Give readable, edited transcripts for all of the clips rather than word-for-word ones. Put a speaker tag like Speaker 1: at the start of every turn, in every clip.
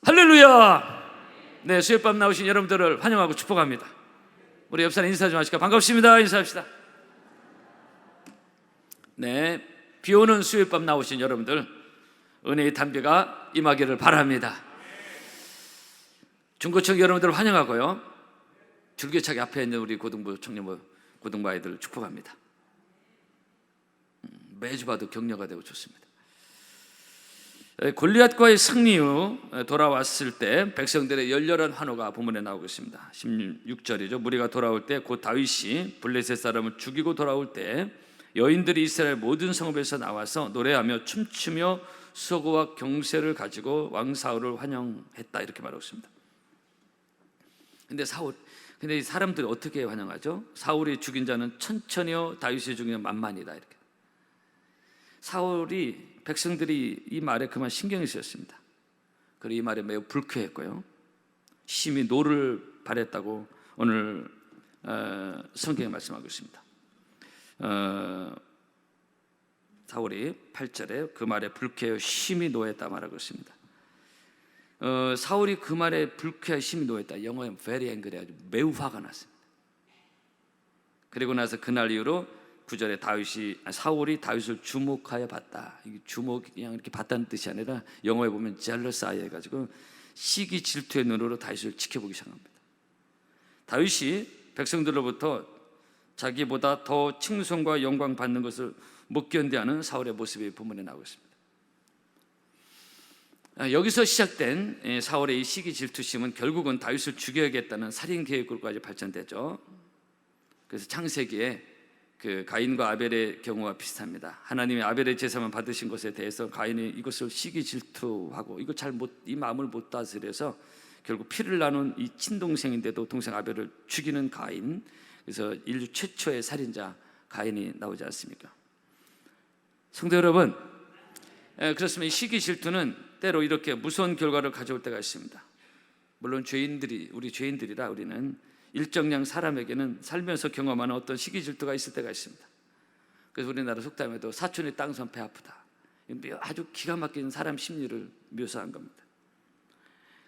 Speaker 1: 할렐루야! 네, 수요밤 나오신 여러분들을 환영하고 축복합니다. 우리 옆 사람 인사 좀 하실까? 반갑습니다. 인사합시다. 네, 비 오는 수요밤 나오신 여러분들, 은혜의 담비가 임하기를 바랍니다. 중고청 여러분들을 환영하고요, 줄기차게 앞에 있는 우리 고등부 청년부 고등부 아이들을 축복합니다. 매주 봐도 격려가 되고 좋습니다. 골리앗과의 승리 후 돌아왔을 때 백성들의 열렬한 환호가 본문에 나오고 있습니다. 16절이죠. 무리가 돌아올 때 곧 다윗이 블레셋 사람을 죽이고 돌아올 때 여인들이 이스라엘 모든 성읍에서 나와서 노래하며 춤추며 수고와 경세를 가지고 왕 사울을 환영했다, 이렇게 말하고 있습니다. 근데 이 사람들이 어떻게 환영하죠? 사울이 죽인 자는 천천히요, 다윗이 죽인 자는 만만이다, 이렇게. 사울이, 백성들이 이 말에 그만 신경이 쓰였습니다. 그리고 이 말에 매우 불쾌했고요, 심히 노를 발했다고 오늘 성경에 말씀하고 있습니다. 사울이 8절에 그 말에 불쾌하여 심히 노했다 말하고 있습니다. 사울이 그 말에 불쾌하여 심히 노했다, 영어에 very angry, 아주 매우 화가 났습니다. 그리고 나서 그날 이후로 9절에 사울이 다윗을 주목하여 봤다. 이게 주목, 그냥 이렇게 봤다는 뜻이 아니라 영어에 보면 jealous eye 해가지고 시기 질투의 눈으로 다윗을 지켜보기 시작합니다. 다윗이 백성들로부터 자기보다 더 칭송과 영광 받는 것을 못 견디하는 사울의 모습이 본문에 나오고 있습니다. 여기서 시작된 사울의 이 시기 질투심은 결국은 다윗을 죽여야겠다는 살인 계획으로까지 발전되죠. 그래서 창세기에 그 가인과 아벨의 경우와 비슷합니다. 하나님이 아벨의 제사만 받으신 것에 대해서 가인이 이것을 시기 질투하고 이 마음을 못 다스려서 결국 피를 나눈 이 친동생인데도 동생 아벨을 죽이는 가인. 그래서 인류 최초의 살인자 가인이 나오지 않습니까? 성도 여러분, 그렇습니다. 이 시기 질투는 때로 이렇게 무서운 결과를 가져올 때가 있습니다. 물론 우리 죄인들이라 우리는 일정량 사람에게는 살면서 경험하는 어떤 시기 질투가 있을 때가 있습니다. 그래서 우리나라 속담에도 사촌이 땅선 배 아프다, 아주 기가 막힌 사람 심리를 묘사한 겁니다.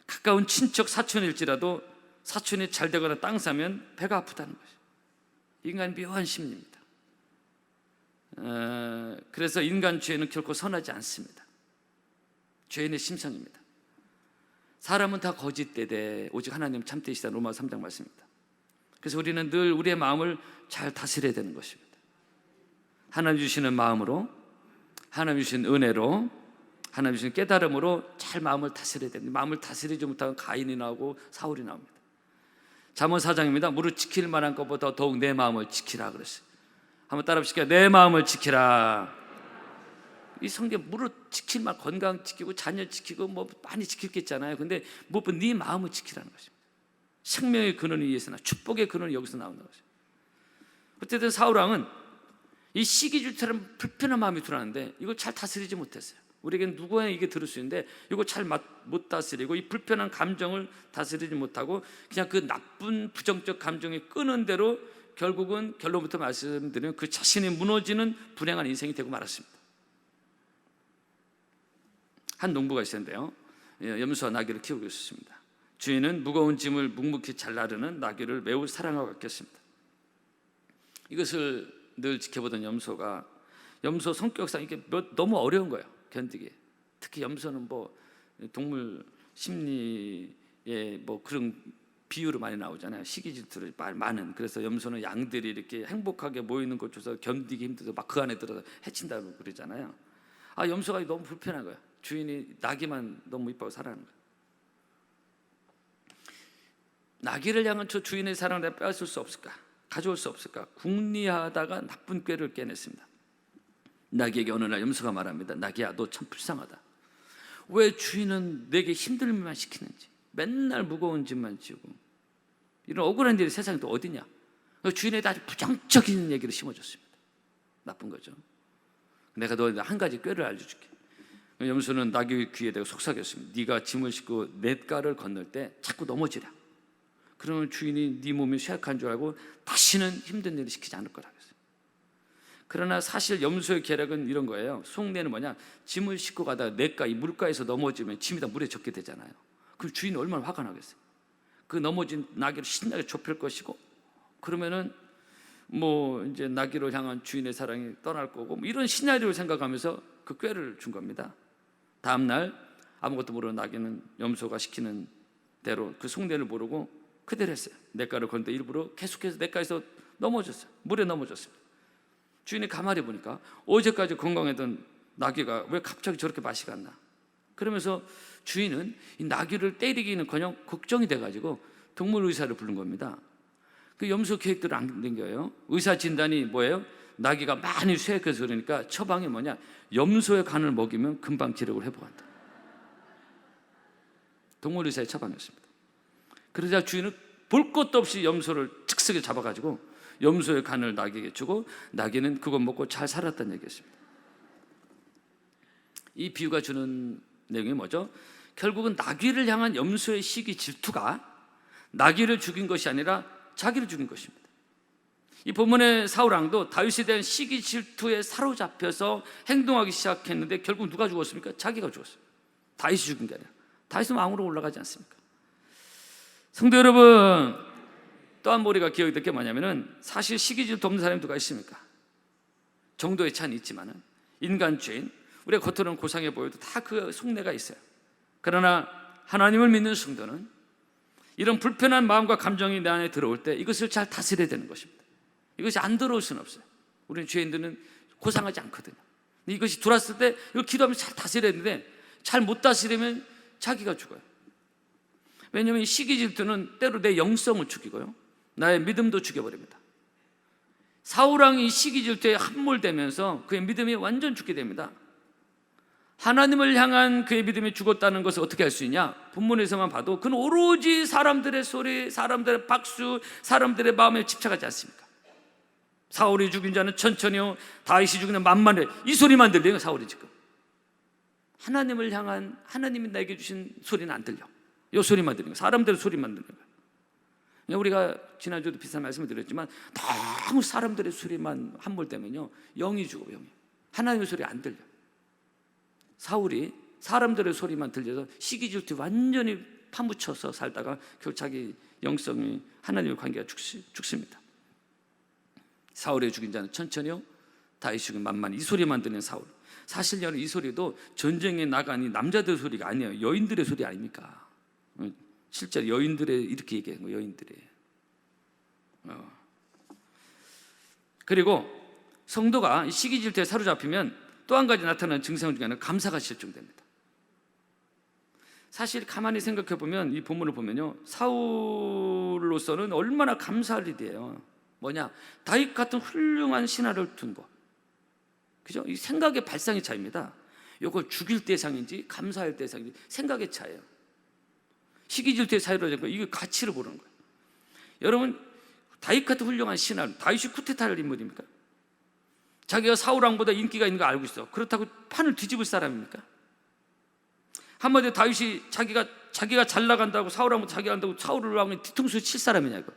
Speaker 1: 가까운 친척 사촌일지라도 사촌이 잘 되거나 땅 사면 배가 아프다는 것이죠. 인간 묘한 심리입니다. 그래서 인간 죄는 결코 선하지 않습니다. 죄인의 심성입니다. 사람은 다 거짓되되 오직 하나님은 참되시다, 로마서 3장 말씀입니다. 그래서 우리는 늘 우리의 마음을 잘 다스려야 되는 것입니다. 하나님 주시는 마음으로, 하나님 주신 은혜로, 하나님 주신 깨달음으로 잘 마음을 다스려야 됩니다. 마음을 다스리지 못하면 가인이 나오고 사울이 나옵니다. 잠언 4장입니다. 무릇 지킬 만한 것보다 더욱 내 마음을 지키라 그랬어요. 한번 따라 합시다. 내 마음을 지키라. 이 성경 무릇 지킬 만, 건강 지키고 자녀 지키고 뭐 많이 지킬 게 있잖아요. 근데 무엇보다 네 마음을 지키라는 것입니다. 생명의 근원이 위해서나 축복의 근원이 여기서 나오는 것이죠. 어쨌든 사울왕은 이 시기 질투처럼 불편한 마음이 들어왔는데 이걸 잘 다스리지 못했어요. 우리에게는 누구나 이게 들을 수 있는데 이거 잘 못 다스리고 이 불편한 감정을 다스리지 못하고 그냥 그 나쁜 부정적 감정이 끄는 대로 결국은 결론부터 말씀드리면 그 자신이 무너지는 불행한 인생이 되고 말았습니다. 한 농부가 있었는데요, 염소와 나귀를 키우고 있었습니다. 주인은 무거운 짐을 묵묵히 잘 나르는 나귀를 매우 사랑하고 아꼈습니다. 이것을 늘 지켜보던 염소 성격상 이게 너무 어려운 거예요, 견디기. 특히 염소는 동물 심리에 그런 비유로 많이 나오잖아요. 시기 질투를 많은. 그래서 염소는 양들이 이렇게 행복하게 모이는 곳 줘서 견디기 힘들어서 막 그 안에 들어서 해친다고 그러잖아요. 염소가 너무 불편한 거예요. 주인이 나귀만 너무 이뻐서 사랑하는 거예요. 나귀를 향한 저 주인의 사랑을 내가 빼앗을 수 없을까? 가져올 수 없을까? 궁리하다가 나쁜 꾀를 깨냈습니다. 나귀에게 어느 날 염소가 말합니다. 나귀야, 너 참 불쌍하다. 왜 주인은 내게 힘들만 시키는지, 맨날 무거운 짐만 지우고, 이런 억울한 일이 세상에 또 어디냐? 주인에게 아주 부정적인 얘기를 심어줬습니다. 나쁜 거죠. 내가 너 한 가지 꾀를 알려줄게. 염소는 나귀의 귀에 대고 속삭였습니다. 네가 짐을 싣고 냇가를 건널 때 자꾸 넘어지라. 그러면 주인이 네 몸이 쇠약한 줄 알고 다시는 힘든 일을 시키지 않을 거라고 했어요. 그러나 사실 염소의 계략은 이런 거예요. 속내는 뭐냐, 짐을 싣고 가다가 냇가, 이 물가에서 넘어지면 짐이 다 물에 젖게 되잖아요. 그 주인이 얼마나 화가 나겠어요. 그 넘어진 나귀를 신나게 좁힐 것이고, 그러면은 뭐 이제 나귀를 향한 주인의 사랑이 떠날 거고, 뭐 이런 시나리오를 생각하면서 그 꾀를 준 겁니다. 다음 날 아무것도 모르는 나귀는 염소가 시키는 대로 그 속내를 모르고 그대로 했어요. 냇가를 걷는데 일부러 계속해서 냇가에서 넘어졌어요. 물에 넘어졌어요. 주인이 가만히 보니까 어제까지 건강했던 나귀가 왜 갑자기 저렇게 맛이 갔나. 그러면서 주인은 이 나귀를 때리기는커녕 걱정이 돼가지고 동물 의사를 부른 겁니다. 그 염소 계획대로 안 댕겨요. 의사 진단이 뭐예요? 나귀가 많이 쇠약해서 그러니까 처방이 뭐냐, 염소의 간을 먹이면 금방 기력을 회복한다. 동물 의사의 처방이었습니다. 그러자 주인은 볼 것도 없이 염소를 즉석에 잡아가지고 염소의 간을 나귀에게 주고, 나귀는 그거 먹고 잘 살았다는 얘기였습니다. 이 비유가 주는 내용이 뭐죠? 결국은 나귀를 향한 염소의 시기 질투가 나귀를 죽인 것이 아니라 자기를 죽인 것입니다. 이 본문의 사울왕도 다윗에 대한 시기 질투에 사로잡혀서 행동하기 시작했는데 결국 누가 죽었습니까? 자기가 죽었어요. 다윗이 죽인 게 아니라. 다윗은 왕으로 올라가지 않습니까? 성도 여러분, 또 한 머리가 기억이 될 게 뭐냐면은, 사실 시기 질투 없는 사람이 누가 있습니까? 정도의 차이는 있지만은 인간 죄인, 우리가 겉으로는 고상해 보여도 다 그 속내가 있어요. 그러나 하나님을 믿는 성도는 이런 불편한 마음과 감정이 내 안에 들어올 때 이것을 잘 다스려야 되는 것입니다. 이것이 안 들어올 수는 없어요. 우리는 죄인들은 고상하지 않거든요. 이것이 들어왔을 때 이걸 기도하면서 잘 다스려야 되는데 잘 못 다스리면 자기가 죽어요. 왜냐하면 이 시기 질투는 때로 내 영성을 죽이고요, 나의 믿음도 죽여버립니다. 사울왕이 시기 질투에 함몰되면서 그의 믿음이 완전 죽게 됩니다. 하나님을 향한 그의 믿음이 죽었다는 것을 어떻게 알 수 있냐? 본문에서만 봐도 그는 오로지 사람들의 소리, 사람들의 박수, 사람들의 마음에 집착하지 않습니까? 사울이 죽인 자는 천천히요, 다윗이 죽인 자는 만만해, 이 소리만 들려요. 사울이 지금 하나님을 향한, 하나님이 나에게 주신 소리는 안 들려. 이 소리만 들리는 거예요. 사람들의 소리만 들리는 거예요. 우리가 지난주에도 비슷한 말씀을 드렸지만 너무 사람들의 소리만 함몰되면요, 영이 죽어. 영이, 하나님의 소리 안 들려. 사울이 사람들의 소리만 들려서 시기 질투에 완전히 파묻혀서 살다가 결국 자기 영성이, 하나님의 관계가 죽습니다. 사울의 죽인 자는 천천히요, 다윗이 죽인 만만히, 이 소리만 듣는 사울. 사실 이 소리도 전쟁에 나간 이 남자들 소리가 아니에요. 여인들의 소리 아닙니까? 실제로 여인들의, 이렇게 얘기한 거예요. 여인들의. 그리고 성도가 시기 질투에 사로잡히면 또 한 가지 나타나는 증상 중에 하나는 감사가 실종됩니다. 사실 가만히 생각해 보면, 이 본문을 보면요, 사울로서는 얼마나 감사할 일이에요. 뭐냐? 다윗 같은 훌륭한 신하를 둔 것. 그죠? 이 생각의 발상의 차이입니다. 이걸 죽일 대상인지 감사할 대상인지 생각의 차이예요. 시기 질투의 사유로 거, 이게 가치를 모르는 거예요. 여러분, 다윗 같은 훌륭한 신하, 다윗이 쿠데타를 인물입니까? 자기가 사울왕보다 인기가 있는 거 알고 있어. 그렇다고 판을 뒤집을 사람입니까? 한마디로 다윗이 자기가 잘 나간다고, 사울왕보다 자기가 한다고 사울을 왕에 뒤통수에 칠 사람이냐 이거.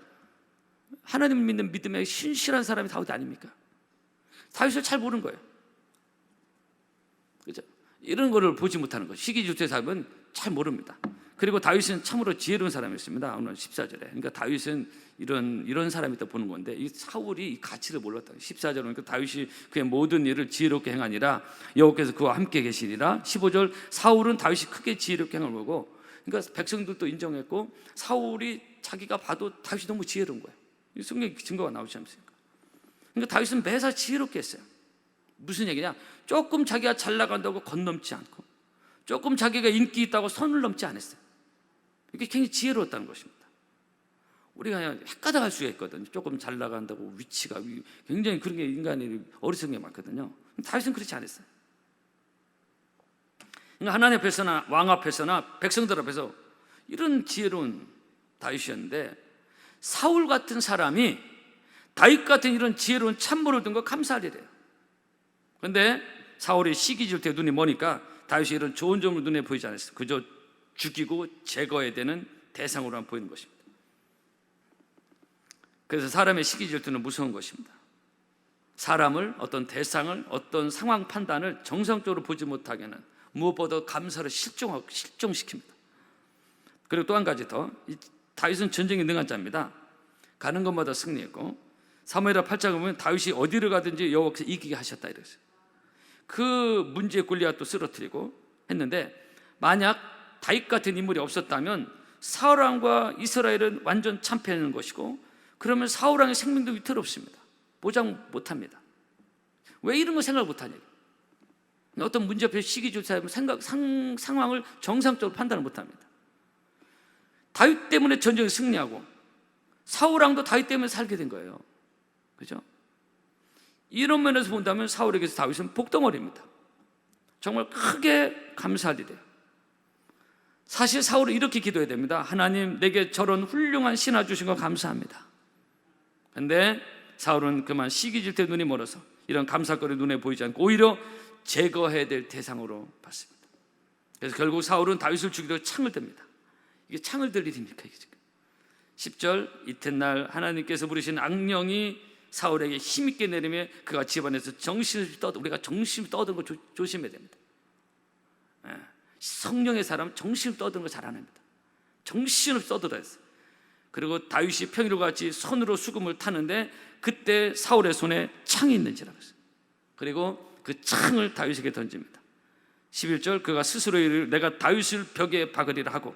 Speaker 1: 하나님 믿는 믿음에 신실한 사람이 다윗 아닙니까? 다윗을 잘 모르는 거예요. 그죠? 이런 거를 보지 못하는 거예요. 시기 질투의 사람은 잘 모릅니다. 그리고 다윗은 참으로 지혜로운 사람이었습니다. 오늘 14절에. 그러니까 다윗은 이런 사람이 있다 보는 건데, 이 사울이 이 가치를 몰랐다. 14절 그러니까 다윗이 그의 모든 일을 지혜롭게 행하니라 여호와께서 그와 함께 계시니라. 15절 사울은 다윗이 크게 지혜롭게 행을 보고, 그러니까 백성들도 인정했고 사울이 자기가 봐도 다윗이 너무 지혜로운 거예요. 이 성경 증거가 나오지 않습니까? 그러니까 다윗은 매사 지혜롭게 했어요. 무슨 얘기냐? 조금 자기가 잘 나간다고 건넘지 않고, 조금 자기가 인기 있다고 선을 넘지 않았어요. 이게 굉장히 지혜로웠다는 것입니다. 우리가 그냥 헷가닥할 수가 있거든요. 조금 잘 나간다고 위치가 굉장히, 그런 게 인간이 어리석은 게 많거든요. 다윗은 그렇지 않았어요. 그러니까 하나님 앞에서나 왕 앞에서나 백성들 앞에서 이런 지혜로운 다윗이었는데, 사울 같은 사람이 다윗 같은 이런 지혜로운 참모를 둔 거 감사할 일이에요. 그런데 사울이 시기 질투에 눈이 머니까 다윗이 이런 좋은 점을 눈에 보이지 않았어요. 그저 죽이고 제거해야 되는 대상으로만 보이는 것입니다. 그래서 사람의 시기 질투는 무서운 것입니다. 사람을, 어떤 대상을, 어떤 상황 판단을 정상적으로 보지 못하게 하는, 무엇보다 감사를 실종시킵니다. 그리고 또 한 가지 더, 다윗은 전쟁에 능한 자입니다. 가는 곳마다 승리했고, 사무엘하 8장을 보면 다윗이 어디를 가든지 여호와께서 이기게 하셨다 이랬어요. 그 문제의 골리앗도 쓰러뜨리고 했는데, 만약 다윗 같은 인물이 없었다면 사울 왕과 이스라엘은 완전 참패하는 것이고, 그러면 사울 왕의 생명도 위태롭습니다. 보장 못합니다. 왜 이런 거 생각 못하냐? 어떤 문제 앞에 시기 질투하면 상황을 정상적으로 판단을 못합니다. 다윗 때문에 전쟁을 승리하고 사울 왕도 다윗 때문에 살게 된 거예요. 그죠? 이런 면에서 본다면 사울에게서 다윗은 복덩어리입니다. 정말 크게 감사할 일이에요. 사실 사울은 이렇게 기도해야 됩니다. 하나님, 내게 저런 훌륭한 신하 주신 거 감사합니다. 그런데 사울은 그만 시기 질투에 눈이 멀어서 이런 감사거리 눈에 보이지 않고 오히려 제거해야 될 대상으로 봤습니다. 그래서 결국 사울은 다윗을 죽이려고 창을 듭니다. 이게 창을 들 일입니까? 이게 지금 10절, 이튿날 하나님께서 부르신 악령이 사울에게 힘있게 내리며 그가 집안에서 우리가 정신을 떠드는 거 조심해야 됩니다. 성령의 사람 정신을 떠드는 거 잘 안 합니다. 정신을 떠들어야 했어요. 그리고 다윗이 평일과 같이 손으로 수금을 타는데 그때 사울의 손에 창이 있는지라고 했어요. 그리고 그 창을 다윗에게 던집니다. 11절, 그가 스스로 이르기를 내가 다윗을 벽에 박으리라 하고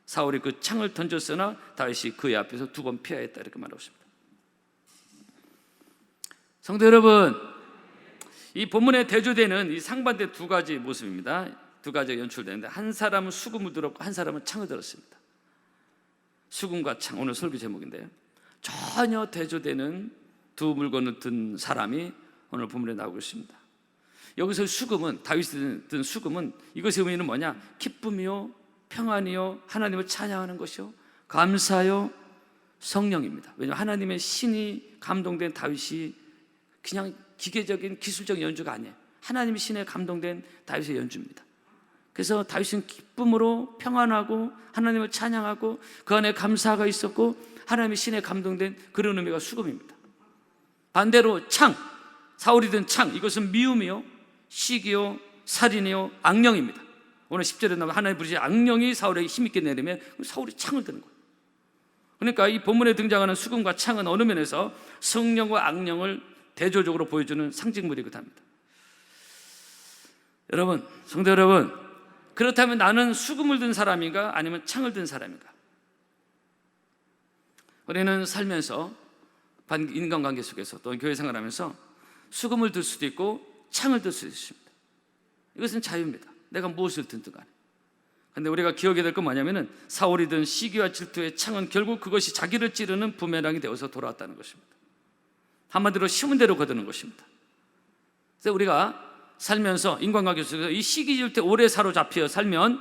Speaker 1: 사울이 그 창을 던졌으나 다윗이 그의 앞에서 2번 피하였다 이렇게 말하고 있습니다. 성도 여러분, 이 본문에 대조되는 이 상반된 2가지 모습입니다. 2가지가 연출되는데, 한 사람은 수금을 들었고 한 사람은 창을 들었습니다. 수금과 창, 오늘 설교 제목인데요. 전혀 대조되는 두 물건을 든 사람이 오늘 본문에 나오고 있습니다. 여기서 수금은, 다윗이 든 수금은 이것의 의미는 뭐냐? 기쁨이요, 평안이요, 하나님을 찬양하는 것이요, 감사요, 성령입니다. 왜냐하면 하나님의 신이 감동된 다윗이 그냥 기계적인 기술적인 연주가 아니에요. 하나님의 신에 감동된 다윗의 연주입니다. 그래서 다윗은 기쁨으로 평안하고 하나님을 찬양하고 그 안에 감사가 있었고 하나님의 신에 감동된 그런 의미가 수금입니다. 반대로 창, 사울이 든 창, 이것은 미움이요, 시기요, 살인이요, 악령입니다. 오늘 10절에 나오면 하나님 부르신 악령이 사울에게 힘있게 내리면 사울이 창을 드는 거예요. 그러니까 이 본문에 등장하는 수금과 창은 어느 면에서 성령과 악령을 대조적으로 보여주는 상징물이기도 합니다. 여러분, 성도 여러분, 그렇다면 나는 수금을 든 사람인가 아니면 창을 든 사람인가? 우리는 살면서 인간관계 속에서 또 교회 생활하면서 수금을 들 수도 있고 창을 들 수도 있습니다. 이것은 자유입니다. 내가 무엇을 든든 간에. 그런데 우리가 기억해야 될 건 뭐냐면은 사울이 든 시기와 질투의 창은 결국 그것이 자기를 찌르는 부메랑이 되어서 돌아왔다는 것입니다. 한마디로 심은 대로 거두는 것입니다. 그래서 우리가 살면서 인간관계 속에서 이 시기 질투에 오래 사로잡혀 살면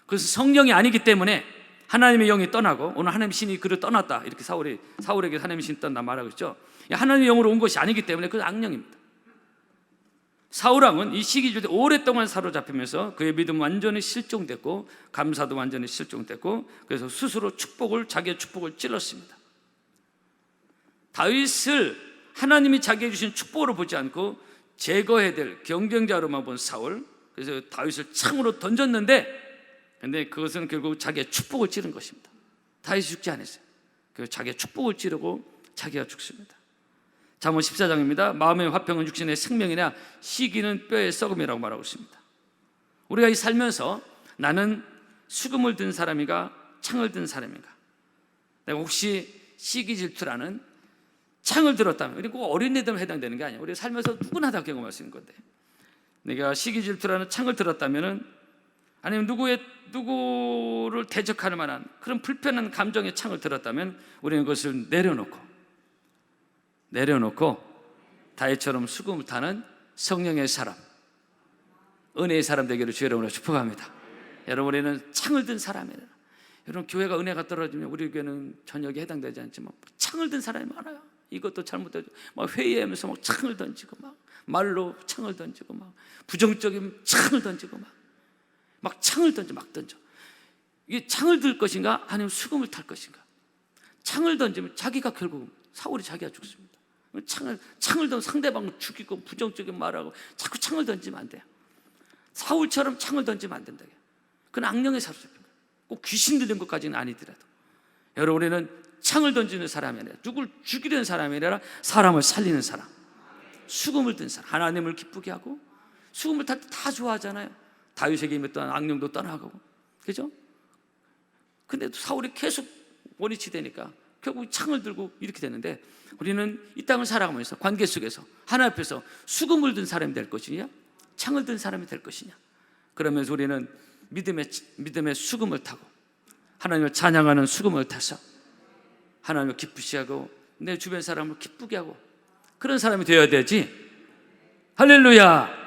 Speaker 1: 그것은 성령이 아니기 때문에 하나님의 영이 떠나고, 오늘 하나님의 신이 그를 떠났다 이렇게 사울에게 하나님의 신이 떠났다 말하고 있죠. 하나님의 영으로 온 것이 아니기 때문에 그것은 악령입니다. 사울왕은 이 시기 질투에 오랫동안 사로잡히면서 그의 믿음은 완전히 실종됐고 감사도 완전히 실종됐고, 그래서 스스로 자기의 축복을 찔렀습니다. 다윗을 하나님이 자기에게 주신 축복으로 보지 않고 제거해야 될 경쟁자로만 본 사울, 그래서 다윗을 창으로 던졌는데, 근데 그것은 결국 자기의 축복을 찌른 것입니다. 다윗이 죽지 않았어요. 그래서 자기의 축복을 찌르고 자기가 죽습니다. 잠언 14장입니다. 마음의 화평은 육신의 생명이나 시기는 뼈의 썩음이라고 말하고 있습니다. 우리가 이 살면서 나는 수금을 든 사람인가 창을 든 사람인가? 내가 혹시 시기 질투라는 창을 들었다면, 그리고 어린애들만 해당되는 게 아니에요. 우리가 살면서 누구나 다 경험할 수 있는 건데, 내가 시기 질투라는 창을 들었다면은, 아니면 누구를 대적할 만한 그런 불편한 감정의 창을 들었다면, 우리는 그것을 내려놓고 다윗처럼 수금을 타는 성령의 사람, 은혜의 사람 되기를 주의 이름으로 축복합니다. 여러분, 우리는 창을 든 사람이에요. 여러분, 교회가 은혜가 떨어지면 우리 교회는 전역에 해당되지 않지만 창을 든 사람이 많아요. 이것도 잘못되죠. 막 회의하면서 막 창을 던지고, 막 말로 창을 던지고, 막 부정적인 창을 던지고, 막 창을 던져. 이게 창을 들 것인가 아니면 수금을 탈 것인가? 창을 던지면 자기가 결국 사울이 자기가 죽습니다. 창을 던 상대방을 죽이고 부정적인 말하고 자꾸 창을 던지면 안 돼요. 사울처럼 창을 던지면 안 된다. 그건 악령에 사로잡힌 거예요. 꼭 귀신 들린 것까지는 아니더라도 여러분, 우리는 창을 던지는 사람이 아니라, 누굴 죽이려는 사람이 아니라 사람을 살리는 사람, 수금을 든 사람, 하나님을 기쁘게 하고. 수금을 탈 때 다 좋아하잖아요. 다윗에게 임했던 악령도 떠나가고, 그죠? 근데 사울이 계속 원위치 되니까 결국 창을 들고 이렇게 되는데, 우리는 이 땅을 살아가면서 관계 속에서 하나님 앞에서 수금을 든 사람이 될 것이냐, 창을 든 사람이 될 것이냐. 그러면서 우리는 믿음의 수금을 타고 하나님을 찬양하는 수금을 타서 하나님을 기쁘시게 하고 내 주변 사람을 기쁘게 하고 그런 사람이 되어야 되지. 할렐루야.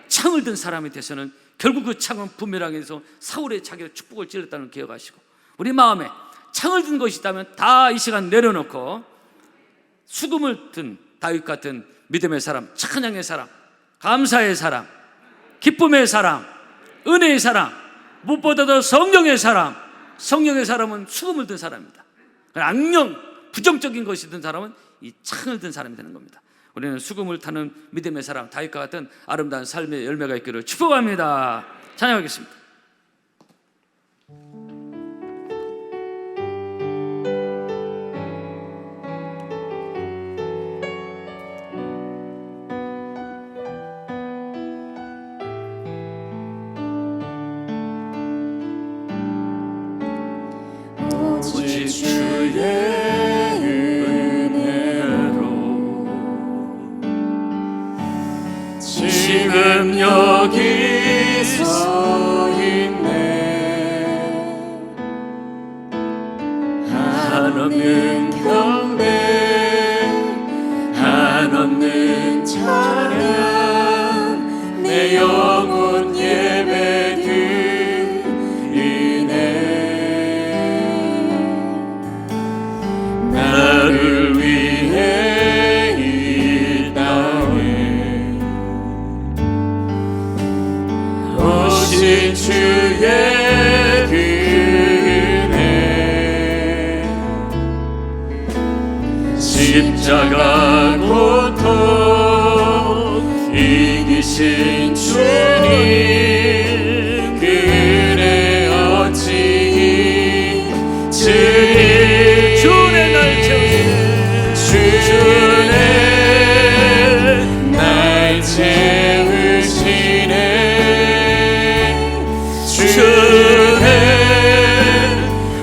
Speaker 1: 창을 든 사람이 돼서는 결국 그 창은 부메랑에서 사울의 자기의 축복을 찔렀다는 기억하시고, 우리 마음에 창을 든 것이 있다면 다 이 시간 내려놓고 수금을 든 다윗 같은 믿음의 사람, 찬양의 사람, 감사의 사람, 기쁨의 사람, 은혜의 사람, 무엇보다도 성령의 사람. 성령의 사람은 수금을 든 사람입니다. 악령, 부정적인 것이 든 사람은 이 창을 든 사람이 되는 겁니다. 우리는 수금을 타는 믿음의 사람, 다윗과 같은 아름다운 삶의 열매가 있기를 축복합니다. 찬양하겠습니다.
Speaker 2: 오직 주의 은혜로 지금 여기 서 있네. 한없는 경배, 한없는 찬양, 내 영혼 예배드리네. 나를 위해 이 땅에 오신 주의 그 은혜, 십자가 고통 이기신 주님, 그 은혜 어찌 잊으리. 주의 날 채우시네, 주의 날 채우시네. 주의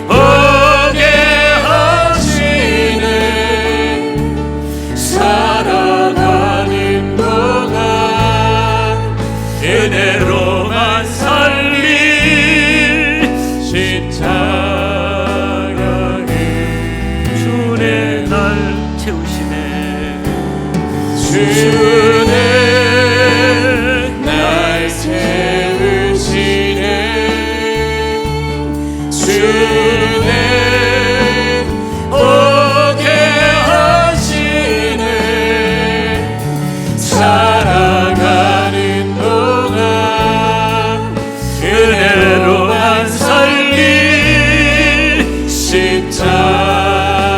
Speaker 2: 오게 하시네. 살아가는 동안 은혜로만 살리 십자가에 주의 날 채우시네. 주의 날 채우시네. 주의 오게 하시네. 살아가는 동안 은혜로만 살리 십자가.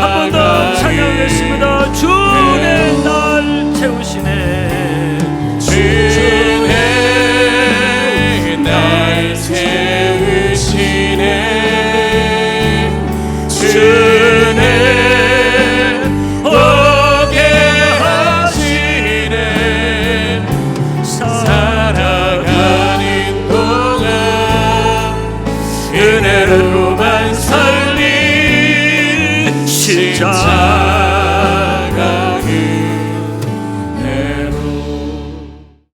Speaker 2: 한 번 더 찬양하겠습니다. 주의 날 채우시네. 주의 날 채우시네. 주의 오게 하시네. 살아가는 동안 은혜로만 살리 십자가.